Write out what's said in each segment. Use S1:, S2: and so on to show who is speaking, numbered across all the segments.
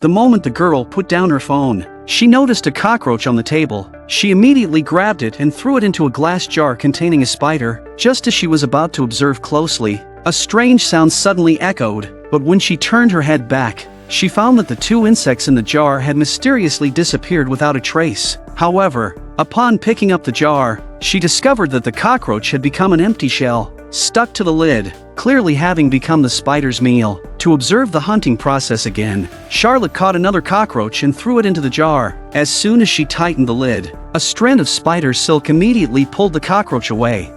S1: The moment the girl put down her phone, she noticed a cockroach on the table. She immediately grabbed it and threw it into a glass jar containing a spider. Just as she was about to observe closely, a strange sound suddenly echoed, but when she turned her head back, she found that the two insects in the jar had mysteriously disappeared without a trace. However, upon picking up the jar, she discovered that the cockroach had become an empty shell, stuck to the lid, clearly having become the spider's meal. To observe the hunting process again, Charlotte caught another cockroach and threw it into the jar. As soon as she tightened the lid, a strand of spider silk immediately pulled the cockroach away.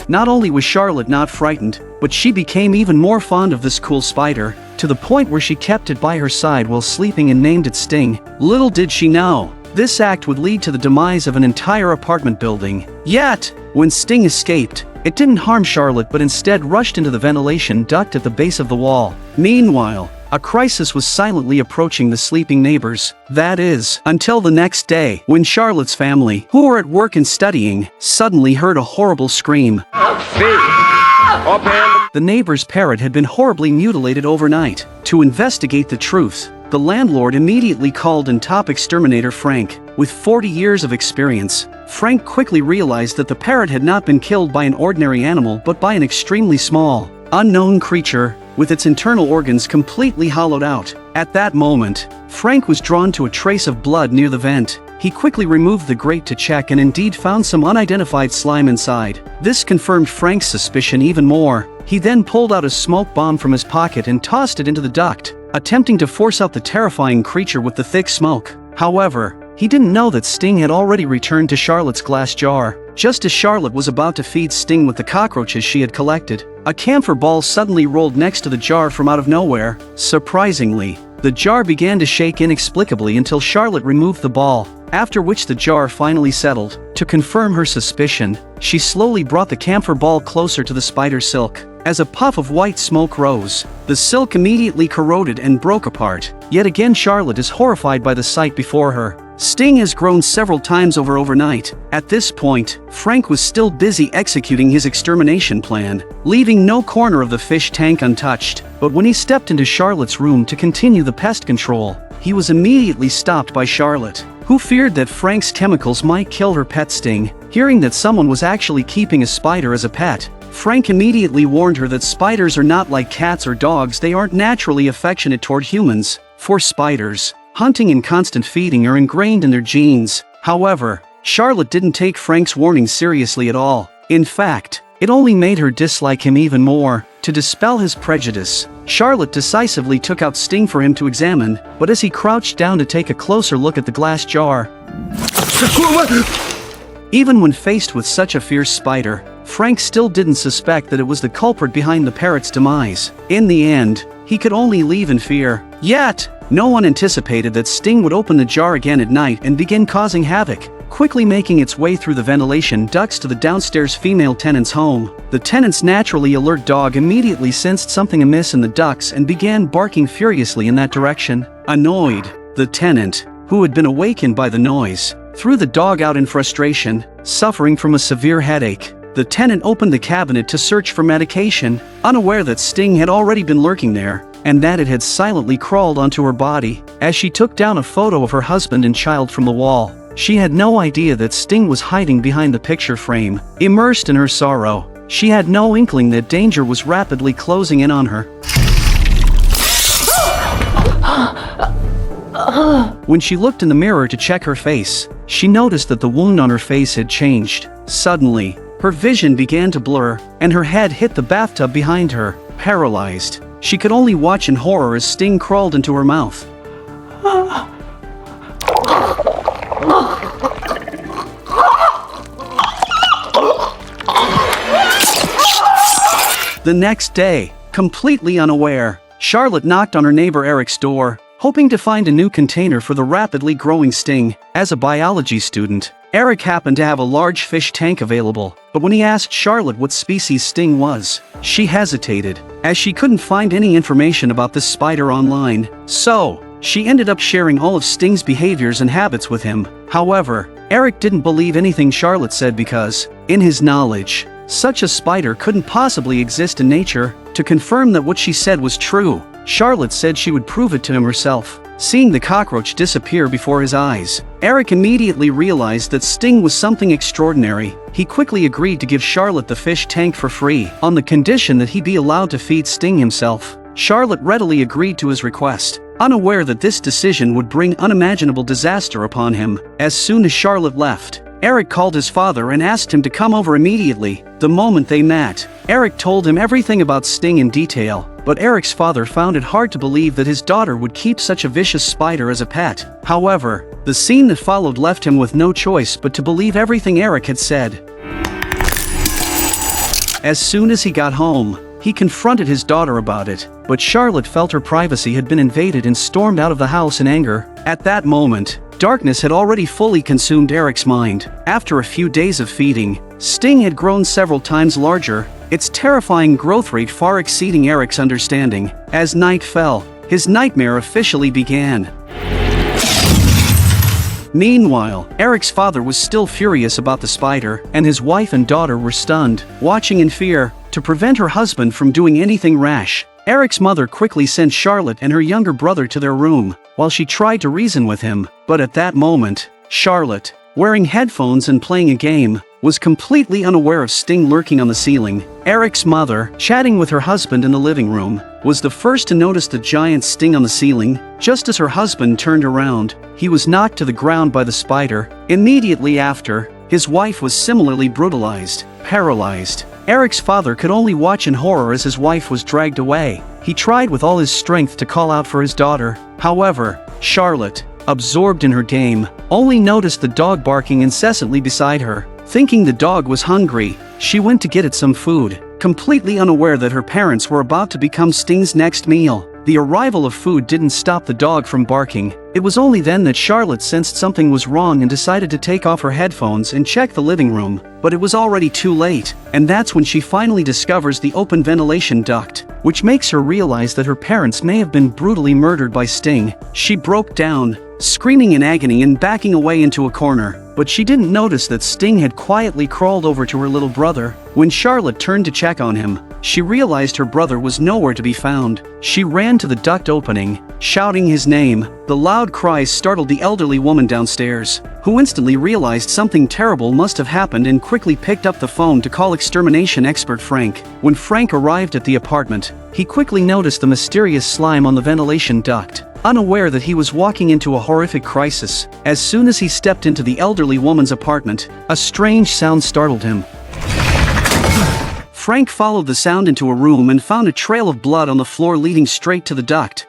S1: Not only was Charlotte not frightened, but she became even more fond of this cool spider, to the point where she kept it by her side while sleeping and named it Sting. Little did she know, this act would lead to the demise of an entire apartment building. Yet, when Sting escaped, it didn't harm Charlotte but instead rushed into the ventilation duct at the base of the wall. Meanwhile, a crisis was silently approaching the sleeping neighbors. That is, until the next day, when Charlotte's family, who were at work and studying, suddenly heard a horrible scream. The neighbor's parrot had been horribly mutilated overnight. To investigate the truth, the landlord immediately called in top exterminator Frank. With 40 years of experience, Frank quickly realized that the parrot had not been killed by an ordinary animal but by an extremely small, unknown creature, with its internal organs completely hollowed out. At that moment, Frank was drawn to a trace of blood near the vent. He quickly removed the grate to check and indeed found some unidentified slime inside. This confirmed Frank's suspicion even more. He then pulled out a smoke bomb from his pocket and tossed it into the duct, attempting to force out the terrifying creature with the thick smoke. However, he didn't know that Sting had already returned to Charlotte's glass jar. Just as Charlotte was about to feed Sting with the cockroaches she had collected, a camphor ball suddenly rolled next to the jar from out of nowhere. Surprisingly, the jar began to shake inexplicably until Charlotte removed the ball, after which the jar finally settled. To confirm her suspicion, she slowly brought the camphor ball closer to the spider silk. As a puff of white smoke rose, the silk immediately corroded and broke apart. Yet again Charlotte is horrified by the sight before her. Sting has grown several times overnight. At this point, Frank was still busy executing his extermination plan, leaving no corner of the fish tank untouched. But when he stepped into Charlotte's room to continue the pest control, he was immediately stopped by Charlotte, who feared that Frank's chemicals might kill her pet Sting. Hearing that someone was actually keeping a spider as a pet, Frank immediately warned her that spiders are not like cats or dogs. They aren't naturally affectionate toward humans. For spiders, hunting and constant feeding are ingrained in their genes. However, Charlotte didn't take Frank's warning seriously at all. In fact, it only made her dislike him even more. To dispel his prejudice, Charlotte decisively took out Sting for him to examine, but as he crouched down to take a closer look at the glass jar, even when faced with such a fierce spider, Frank still didn't suspect that it was the culprit behind the parrot's demise. In the end, he could only leave in fear. Yet, no one anticipated that Sting would open the jar again at night and begin causing havoc, quickly making its way through the ventilation ducts to the downstairs female tenant's home. The tenant's naturally alert dog immediately sensed something amiss in the ducts and began barking furiously in that direction. Annoyed, the tenant, who had been awakened by the noise, threw the dog out in frustration. Suffering from a severe headache, the tenant opened the cabinet to search for medication, unaware that Sting had already been lurking there, and that it had silently crawled onto her body. As she took down a photo of her husband and child from the wall, she had no idea that Sting was hiding behind the picture frame. Immersed in her sorrow, she had no inkling that danger was rapidly closing in on her. When she looked in the mirror to check her face, she noticed that the wound on her face had changed. Suddenly, her vision began to blur, and her head hit the bathtub behind her. Paralyzed, she could only watch in horror as Sting crawled into her mouth. The next day, completely unaware, Charlotte knocked on her neighbor Eric's door, hoping to find a new container for the rapidly growing Sting. As a biology student, Eric happened to have a large fish tank available, but when he asked Charlotte what species Sting was, she hesitated, as she couldn't find any information about this spider online. So, she ended up sharing all of Sting's behaviors and habits with him. However, Eric didn't believe anything Charlotte said because, in his knowledge, such a spider couldn't possibly exist in nature. To confirm that what she said was true, Charlotte said she would prove it to him herself. Seeing the cockroach disappear before his eyes, Eric immediately realized that Sting was something extraordinary. He quickly agreed to give Charlotte the fish tank for free, on the condition that he be allowed to feed Sting himself. Charlotte readily agreed to his request, unaware that this decision would bring unimaginable disaster upon him. As soon as Charlotte left, Eric called his father and asked him to come over immediately. The moment they met, Eric told him everything about Sting in detail, but Eric's father found it hard to believe that his daughter would keep such a vicious spider as a pet. However, the scene that followed left him with no choice but to believe everything Eric had said. As soon as he got home, he confronted his daughter about it, but Charlotte felt her privacy had been invaded and stormed out of the house in anger. At that moment, darkness had already fully consumed Eric's mind. After a few days of feeding, Sting had grown several times larger, its terrifying growth rate far exceeding Eric's understanding. As night fell, his nightmare officially began. Meanwhile, Eric's father was still furious about the spider, and his wife and daughter were stunned, watching in fear. To prevent her husband from doing anything rash, Eric's mother quickly sent Charlotte and her younger brother to their room, while she tried to reason with him. But at that moment, Charlotte, wearing headphones and playing a game, was completely unaware of Sting lurking on the ceiling. Eric's mother, chatting with her husband in the living room, was the first to notice the giant Sting on the ceiling. Just as her husband turned around, he was knocked to the ground by the spider. Immediately after, his wife was similarly brutalized, paralyzed. Eric's father could only watch in horror as his wife was dragged away. He tried with all his strength to call out for his daughter. However, Charlotte, absorbed in her game, only noticed the dog barking incessantly beside her. Thinking the dog was hungry, she went to get it some food, completely unaware that her parents were about to become Sting's next meal. The arrival of food didn't stop the dog from barking. It was only then that Charlotte sensed something was wrong and decided to take off her headphones and check the living room, but it was already too late, and that's when she finally discovers the open ventilation duct, which makes her realize that her parents may have been brutally murdered by Sting. She broke down, screaming in agony and backing away into a corner, but she didn't notice that Sting had quietly crawled over to her little brother. When Charlotte turned to check on him, she realized her brother was nowhere to be found. She ran to the duct opening, shouting his name. The loud cries startled the elderly woman downstairs, who instantly realized something terrible must have happened and quickly picked up the phone to call extermination expert Frank. When Frank arrived at the apartment, he quickly noticed the mysterious slime on the ventilation duct, unaware that he was walking into a horrific crisis. As soon as he stepped into the elderly woman's apartment, a strange sound startled him. Frank followed the sound into a room and found a trail of blood on the floor leading straight to the duct.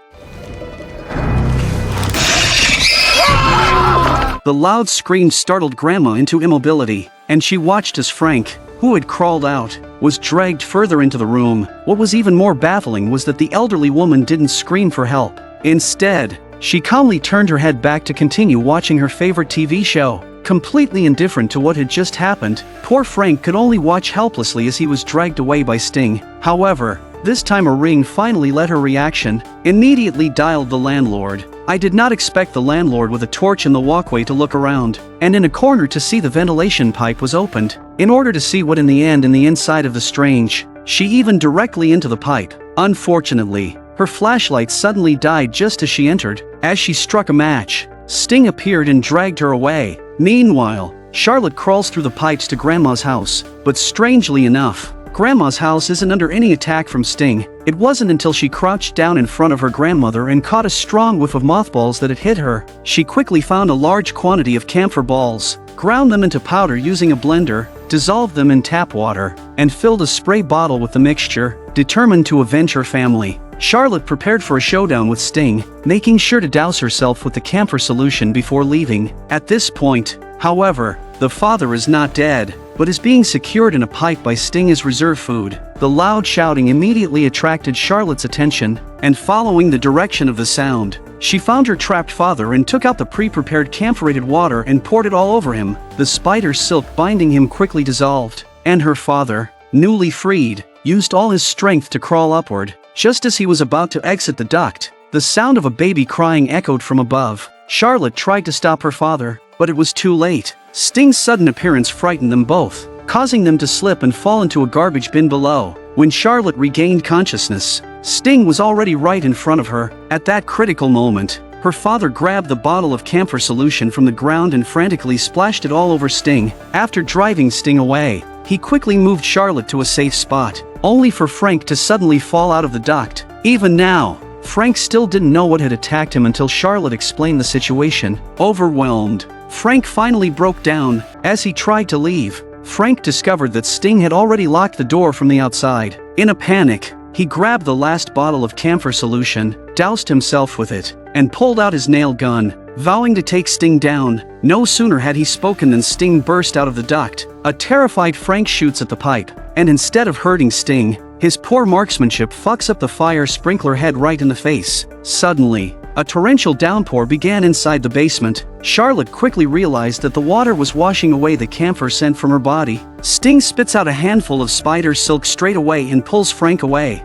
S1: The loud scream startled Grandma into immobility, and she watched as Frank, who had crawled out, was dragged further into the room. What was even more baffling was that the elderly woman didn't scream for help. Instead, she calmly turned her head back to continue watching her favorite TV show. Completely indifferent to what had just happened, poor Frank could only watch helplessly as he was dragged away by Sting. However, this time a ring finally let her reaction. Immediately dialed the landlord. I did not expect the landlord with a torch in the walkway to look around, and in a corner to see the ventilation pipe was opened. In order to see what in the inside of the strange, she even directly into the pipe. Unfortunately, her flashlight suddenly died just as she entered. As she struck a match, Sting appeared and dragged her away. Meanwhile, Charlotte crawls through the pipes to Grandma's house, but strangely enough, Grandma's house isn't under any attack from Sting. It wasn't until she crouched down in front of her grandmother and caught a strong whiff of mothballs that it hit her. She quickly found a large quantity of camphor balls, ground them into powder using a blender, dissolved them in tap water, and filled a spray bottle with the mixture, determined to avenge her family. Charlotte prepared for a showdown with Sting, making sure to douse herself with the camphor solution before leaving. At this point, however, the father is not dead, but is being secured in a pipe by Sting as reserve food. The loud shouting immediately attracted Charlotte's attention, and following the direction of the sound, she found her trapped father and took out the pre-prepared camphorated water and poured it all over him. The spider silk binding him quickly dissolved, and her father, newly freed, used all his strength to crawl upward. Just as he was about to exit the duct, the sound of a baby crying echoed from above. Charlotte tried to stop her father, but it was too late. Sting's sudden appearance frightened them both, causing them to slip and fall into a garbage bin below. When Charlotte regained consciousness, Sting was already right in front of her. At that critical moment, her father grabbed the bottle of camphor solution from the ground and frantically splashed it all over Sting. After driving Sting away, he quickly moved Charlotte to a safe spot, only for Frank to suddenly fall out of the duct. Even now, Frank still didn't know what had attacked him until Charlotte explained the situation. Overwhelmed, Frank finally broke down. As he tried to leave, Frank discovered that Sting had already locked the door from the outside. In a panic, he grabbed the last bottle of camphor solution, doused himself with it, and pulled out his nail gun, vowing to take Sting down. No sooner had he spoken than Sting burst out of the duct. A terrified Frank shoots at the pipe, and instead of hurting Sting, his poor marksmanship fucks up the fire sprinkler head right in the face. Suddenly, a torrential downpour began inside the basement. Charlotte quickly realized that the water was washing away the camphor scent from her body. Sting spits out a handful of spider silk straight away and pulls Frank away.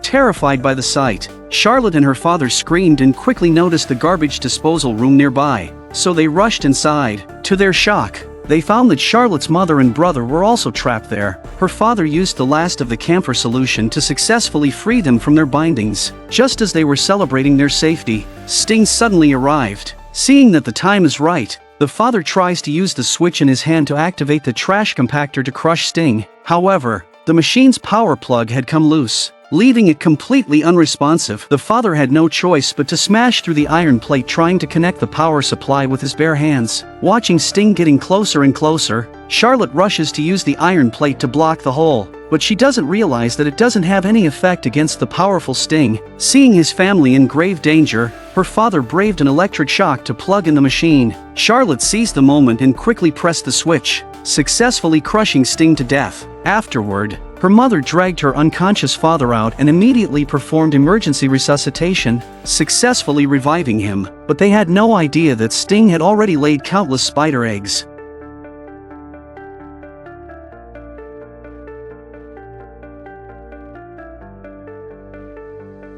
S1: Terrified by the sight, Charlotte and her father screamed and quickly noticed the garbage disposal room nearby, so they rushed inside. To their shock, they found that Charlotte's mother and brother were also trapped there. Her father used the last of the camphor solution to successfully free them from their bindings. Just as they were celebrating their safety, Sting suddenly arrived. Seeing that the time is right, the father tries to use the switch in his hand to activate the trash compactor to crush Sting. However, the machine's power plug had come loose, leaving it completely unresponsive. The father had no choice but to smash through the iron plate, trying to connect the power supply with his bare hands. Watching Sting getting closer and closer, Charlotte rushes to use the iron plate to block the hole, but she doesn't realize that it doesn't have any effect against the powerful Sting. Seeing his family in grave danger, her father braved an electric shock to plug in the machine. Charlotte seized the moment and quickly pressed the switch, successfully crushing Sting to death. Afterward, her mother dragged her unconscious father out and immediately performed emergency resuscitation, successfully reviving him, but they had no idea that Sting had already laid countless spider eggs.